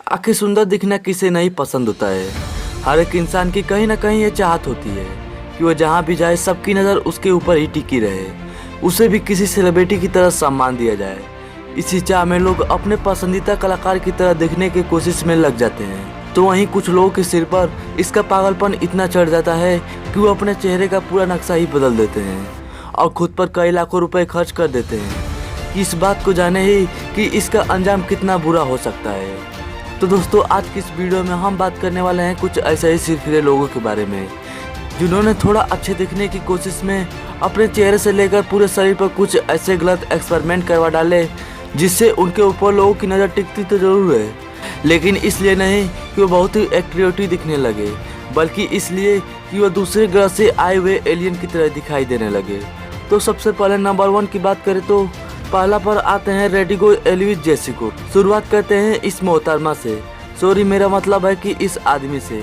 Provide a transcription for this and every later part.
आखिर सुंदर दिखना किसे नहीं पसंद होता है। हर एक इंसान की कहीं ना कहीं ये चाहत होती है कि वह जहाँ भी जाए सबकी नज़र उसके ऊपर ही टिकी रहे, उसे भी किसी सेलिब्रिटी की तरह सम्मान दिया जाए। इसी चाह में लोग अपने पसंदीदा कलाकार की तरह दिखने की कोशिश में लग जाते हैं। तो वहीं कुछ लोगों के सिर पर इसका पागलपन इतना चढ़ जाता है कि वो अपने चेहरे का पूरा नक्शा ही बदल देते हैं और खुद पर कई लाखों रुपए खर्च कर देते हैं कि इस बात को जाने ही कि इसका अंजाम कितना बुरा हो सकता है। तो दोस्तों, आज की इस वीडियो में हम बात करने वाले हैं कुछ ऐसे ही सिरफिरे लोगों के बारे में जिन्होंने थोड़ा अच्छे दिखने की कोशिश में अपने चेहरे से लेकर पूरे शरीर पर कुछ ऐसे गलत एक्सपेरिमेंट करवा डाले जिससे उनके ऊपर लोगों की नज़र टिकती तो जरूर है, लेकिन इसलिए नहीं कि वो बहुत ही एट्रैक्टिव दिखने लगे, बल्कि इसलिए कि वो दूसरे ग्रह से आए हुए एलियन की तरह दिखाई देने लगे। तो सबसे पहले नंबर 1 की बात करें तो पहला पर आते हैं रेडिगो एल्विस जेसिको। शुरुआत करते हैं इस मोहतरमा से, सॉरी मेरा मतलब है कि इस आदमी से।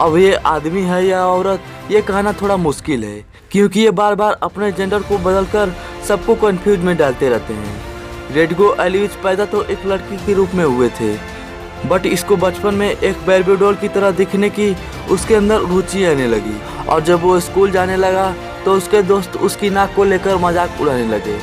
अब ये आदमी है या औरत ये कहना थोड़ा मुश्किल है, क्योंकि ये बार बार अपने जेंडर को बदलकर सबको कंफ्यूज में डालते रहते हैं। रेडिगो एल्विस पैदा तो एक लड़की के रूप में हुए थे, बट इसको बचपन में एक बेबी डॉल की तरह दिखने की उसके अंदर रुचि आने लगी, और जब वो स्कूल जाने लगा तो उसके दोस्त उसकी नाक को लेकर मजाक उड़ाने लगे।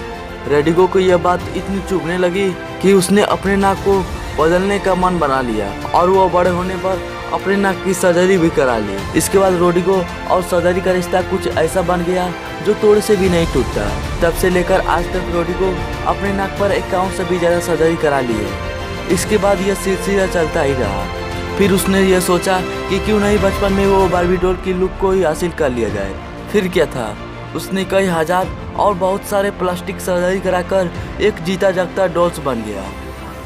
रेडिगो को यह बात इतनी चुभने लगी कि उसने अपने नाक को बदलने का मन बना लिया और वो बड़े होने पर अपने नाक की सर्जरी भी करा ली। इसके बाद रेडिगो और सर्जरी का रिश्ता कुछ ऐसा बन गया जो तोड़ से भी नहीं टूटता। तब से लेकर आज तक रेडिगो अपने नाक पर 51 से भी ज़्यादा सर्जरी करा ली है। इसके बाद यह सिलसिला चलता ही रहा। फिर उसने यह सोचा कि क्यों नहीं बचपन में वो बार्बी डॉल की लुक को ही हासिल कर लिया जाए। फिर क्या था, उसने कई हजार और बहुत सारे प्लास्टिक सर्जरी कराकर एक जीता जागता डॉल्स बन गया।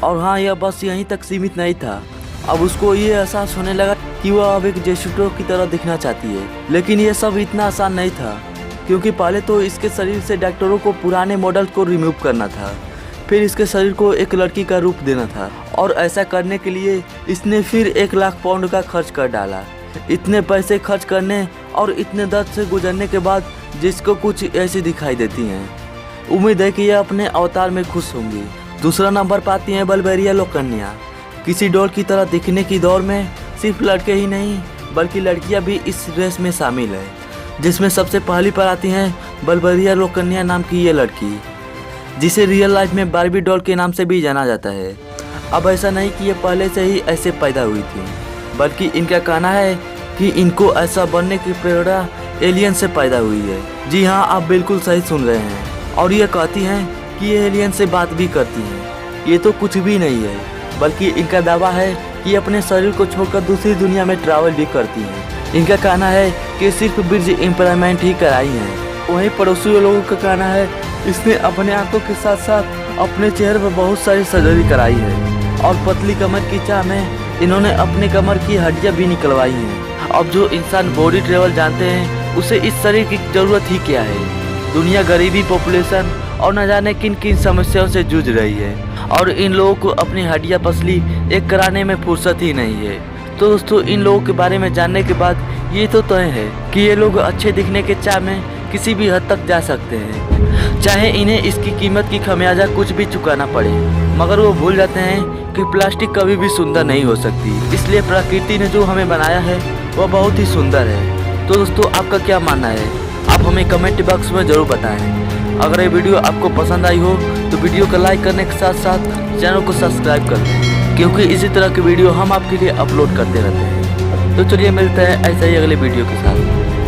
और हाँ, यह बस यहीं तक सीमित नहीं था। अब उसको ये एहसास होने लगा कि वह अब एक जेसिको की तरह दिखना चाहती है। लेकिन यह सब इतना आसान नहीं था, क्योंकि पहले तो इसके शरीर से डॉक्टरों को पुराने मॉडल को रिमूव करना था, फिर इसके शरीर को एक लड़की का रूप देना था, और ऐसा करने के लिए इसने फिर 1 लाख पाउंड का खर्च कर डाला। इतने पैसे खर्च करने और इतने दर्द से गुजरने के बाद जिसको कुछ ऐसी दिखाई देती हैं, उम्मीद है कि यह अपने अवतार में खुश होंगी। दूसरा नंबर पाती हैं बल्बेरिया लोकन्या। किसी डॉल की तरह दिखने की दौड़ में सिर्फ लड़के ही नहीं बल्कि लड़कियां भी इस रेस में शामिल है, जिसमें सबसे पहली पर आती हैं बल्बेरिया लोकन्या नाम की ये लड़की, जिसे रियल लाइफ में बार्बी डॉल के नाम से भी जाना जाता है। अब ऐसा नहीं कि ये पहले से ही ऐसे पैदा हुई थी, बल्कि इनका कहना है कि इनको ऐसा बनने की प्रेरणा एलियन से पैदा हुई है। जी हाँ, आप बिल्कुल सही सुन रहे हैं। और ये कहती हैं कि ये एलियन से बात भी करती हैं। ये तो कुछ भी नहीं है, बल्कि इनका दावा है कि अपने शरीर को छोड़कर दूसरी दुनिया में ट्रैवल भी करती हैं। इनका कहना है कि सिर्फ ब्रिज इम्प्लायमेंट ही कराई हैं। वहीं पड़ोसी लोगों का कहना है इसने अपने आंखों के साथ साथ अपने चेहरे पर बहुत सारी सर्जरी कराई है, और पतली कमर की चाह में इन्होंने अपने कमर की हड्डियाँ भी निकलवाई हैं। अब जो इंसान बॉडी ट्रेवल जानते हैं उसे इस शरीर की जरूरत ही क्या है। दुनिया गरीबी, पॉपुलेशन और न जाने किन किन समस्याओं से जूझ रही है, और इन लोगों को अपनी हड्डियां पसली एक कराने में फुर्सत ही नहीं है। तो दोस्तों, इन लोगों के बारे में जानने के बाद ये तो तय है कि ये लोग अच्छे दिखने के चाह में किसी भी हद तक जा सकते हैं, चाहे इन्हें इसकी कीमत की खमियाजा कुछ भी चुकाना पड़े। मगर वो भूल जाते हैं कि प्लास्टिक कभी भी सुंदर नहीं हो सकती, इसलिए प्रकृति ने जो हमें बनाया है वह बहुत ही सुंदर है। तो दोस्तों, आपका क्या मानना है, आप हमें कमेंट बॉक्स में ज़रूर बताएं। अगर ये वीडियो आपको पसंद आई हो तो वीडियो को लाइक करने के साथ साथ चैनल को सब्सक्राइब कर दें, क्योंकि इसी तरह के वीडियो हम आपके लिए अपलोड करते रहते हैं। तो चलिए मिलते हैं ऐसे ही अगले वीडियो के साथ।